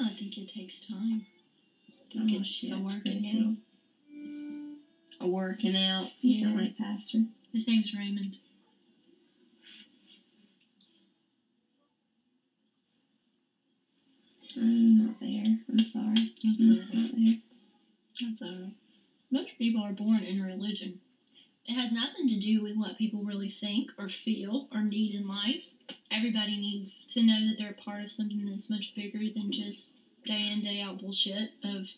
I think it takes time. I think it's a working out. A working out. You sound like pastor. His name's Raimond. I'm not there. I'm sorry. I'm just not there. That's all right. Most people are born in religion. It has nothing to do with what people really think or feel or need in life. Everybody needs to know that they're a part of something that's much bigger than just day in, day out bullshit of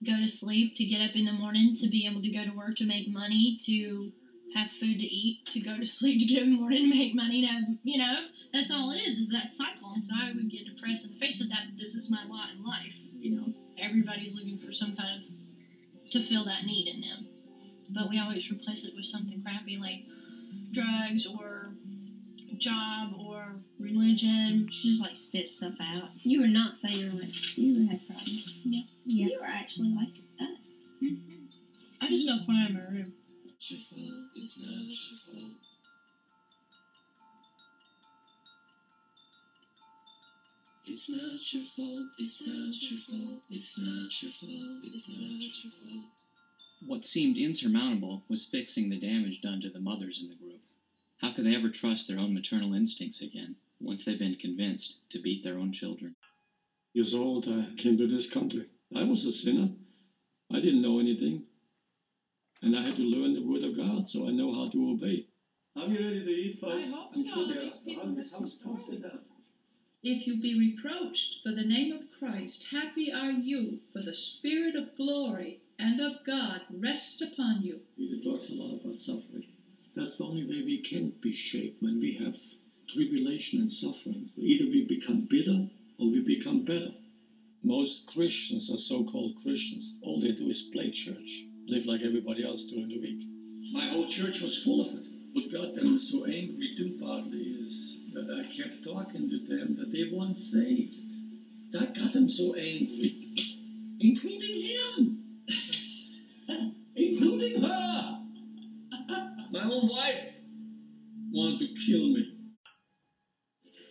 go to sleep, to get up in the morning, to be able to go to work, to make money, to have food to eat, to go to sleep, to get up in the morning, to make money, to have, that's all it is that cycle. And so I would get depressed in the face of that. This is my lot in life. Everybody's looking for some kind of, to fill that need in them. But we always replace it with something crappy like drugs or job or religion. She just spit stuff out. You were not saying you had problems. Yeah. You were actually like us. Mm-hmm. I just go quiet in my room. It's your fault. It's not your fault. It's not your fault. It's not your fault. It's not your fault. It's not your fault. What seemed insurmountable was fixing the damage done to the mothers in the group. How could they ever trust their own maternal instincts again, once they'd been convinced to beat their own children? Years old, I came to this country. I was a sinner. I didn't know anything. And I had to learn the Word of God, so I know how to obey. Are you ready to eat, folks? I hope so. These people must be down. If you be reproached for the name of Christ, happy are you, for the Spirit of glory and of God rests upon you. He talks a lot about suffering. That's the only way we can be shaped, when we have tribulation and suffering. Either we become bitter or we become better. Most Christians are so-called Christians. All they do is play church, live like everybody else during the week. My whole church was full of it. What got them so angry too partly is that I kept talking to them that they weren't saved. That got them so angry, including him. Including her. My own wife wanted to kill me.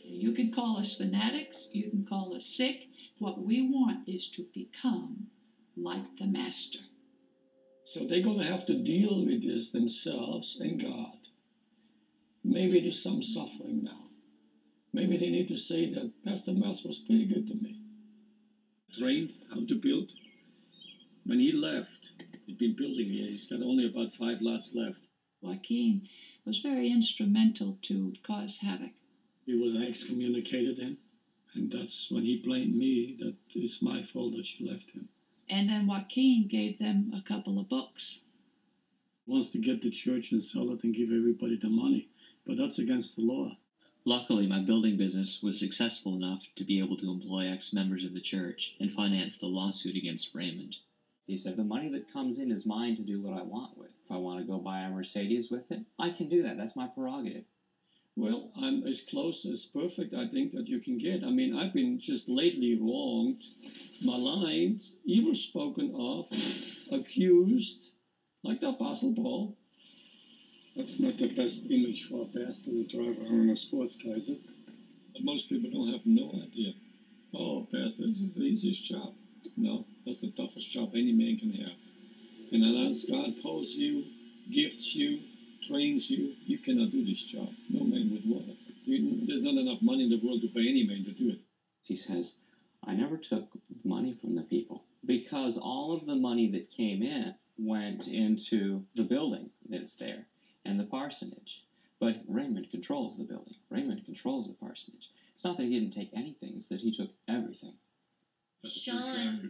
You can call us fanatics, you can call us sick. What we want is to become like the Master. So they're going to have to deal with this themselves and God. Maybe there's some suffering now. Maybe they need to say that Pastor Melz was pretty good to me. Trained how to build. When he left, he'd been building here. He's got only about 5 lots left. Joaquin was very instrumental to cause havoc. He was excommunicated then, and that's when he blamed me that it's my fault that you left him. And then Joaquin gave them a couple of books. He wants to get the church and sell it and give everybody the money, but that's against the law. Luckily, my building business was successful enough to be able to employ ex-members of the church and finance the lawsuit against Raimond. He said, the money that comes in is mine to do what I want with. If I want to go buy a Mercedes with it, I can do that. That's my prerogative. Well, I'm as close as perfect, I think, that you can get. I mean, I've been just lately wronged, maligned, evil spoken of, accused, like the Apostle Paul. That's not the best image for a pastor to drive around a sports car, is it? But most people don't have no idea. Oh, pastor, this is the easiest job. No, that's the toughest job any man can have. And unless God calls you, gifts you, trains you, you cannot do this job. No man would want it. There's not enough money in the world to pay any man to do it. He says, I never took money from the people because all of the money that came in went into the building that's there and the parsonage. But Raimond controls the building. Raimond controls the parsonage. It's not that he didn't take anything, it's that he took everything. Sean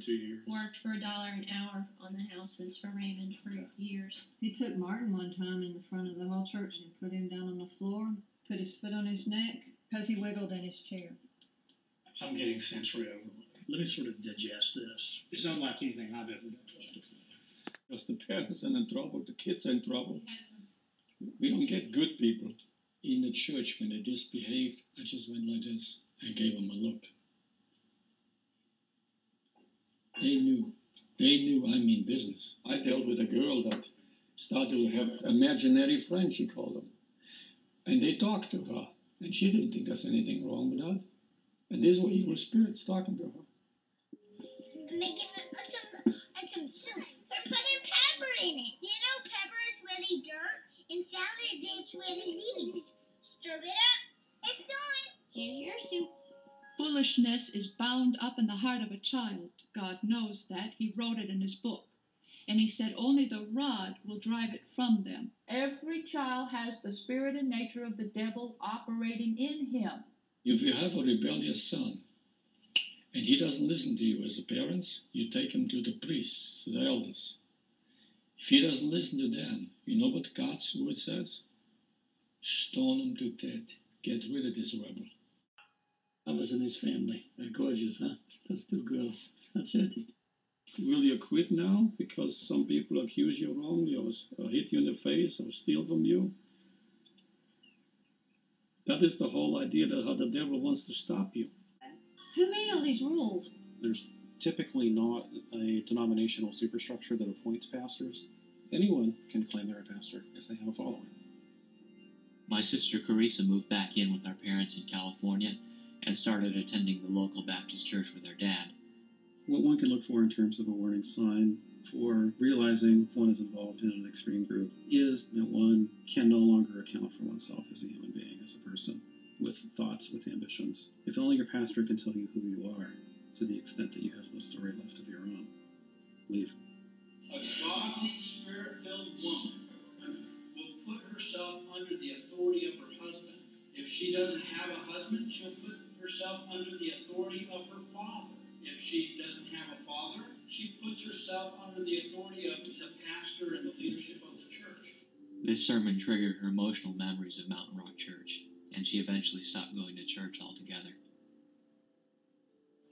worked for $1 an hour on the houses for Raimond for years. He took Martin one time in the front of the whole church and put him down on the floor, put his foot on his neck, because he wiggled in his chair. I'm getting sensory overload. Let me sort of digest this. It's not like anything I've ever done. Because the parents are in trouble, the kids are in trouble. We don't get good people. In the church, when they misbehaved, I just went like this and gave them a look. They knew I mean business. I dealt with a girl that started to have imaginary friends, she called them. And they talked to her, and she didn't think there's anything wrong with that. And these were evil spirits talking to her. making some soup. They're putting pepper in it. You know pepper is really dirt, and salad is really leaves. Stir it up. It's done. Here's your soup. Foolishness is bound up in the heart of a child. God knows that. He wrote it in his book. And he said only the rod will drive it from them. Every child has the spirit and nature of the devil operating in him. If you have a rebellious son, and he doesn't listen to you as a parents, you take him to the priests, to the elders. If he doesn't listen to them, you know what God's word says? Stone him to death. Get rid of this rebel. I was in his family. They're gorgeous, huh? Those two girls. That's it. Will you quit now because some people accuse you wrongly or hit you in the face or steal from you? That is the whole idea that how the devil wants to stop you. Who made all these rules? There's typically not a denominational superstructure that appoints pastors. Anyone can claim they're a pastor if they have a following. My sister Carissa moved back in with our parents in California and started attending the local Baptist church with our dad. What one can look for in terms of a warning sign for realizing one is involved in an extreme group is that one can no longer account for oneself as a human being, as a person, with thoughts, with ambitions. If only your pastor can tell you who you are, to the extent that you have no story left of your own. Leave. A godly, spirit-filled woman will put herself under the authority of her husband. If she doesn't have a husband, she'll put herself under the authority of her father. If she doesn't have a father, she puts herself under the authority of the pastor and the leadership of the church. This sermon triggered her emotional memories of Mountain Rock Church, and she eventually stopped going to church altogether.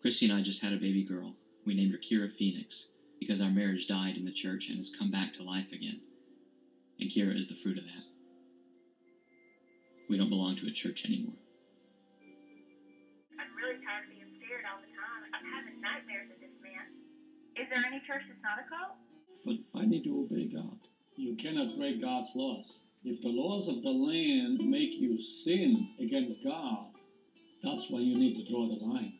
Christy and I just had a baby girl. We named her Kira Phoenix, because our marriage died in the church and has come back to life again. And Kira is the fruit of that. We don't belong to a church anymore. I'm really tired of being scared all the time. I'm having nightmares of this man. Is there any church that's not a cult? But I need to obey God. You cannot break God's laws. If the laws of the land make you sin against God, that's when you need to draw the line.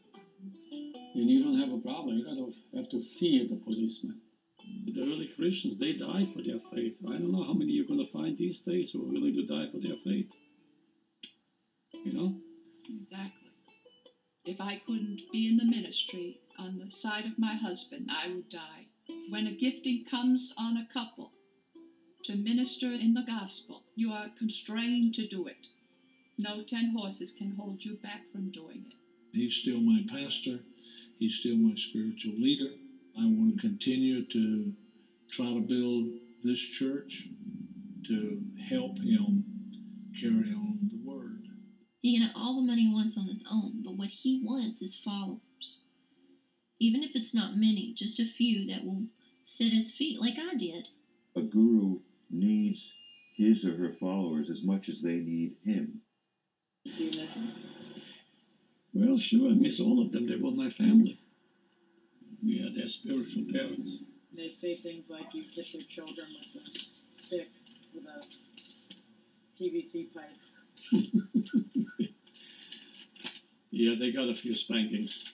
And you don't have a problem. You don't have to fear the policeman. The early Christians, they died for their faith. I don't know how many you're going to find these days who are willing to die for their faith. You know? Exactly. If I couldn't be in the ministry on the side of my husband, I would die. When a gifting comes on a couple to minister in the gospel, you are constrained to do it. No 10 horses can hold you back from doing it. He's still my pastor. He's still my spiritual leader. I want to continue to try to build this church to help him carry on the word. He can have all the money he wants on his own, but what he wants is followers. Even if it's not many, just a few that will sit at his feet like I did. A guru needs his or her followers as much as they need him. Do you miss him? Well, sure, I miss all of them. They were my family. Yeah, they're spiritual parents. They say things like you hit their children with a stick, with a PVC pipe. Yeah, they got a few spankings.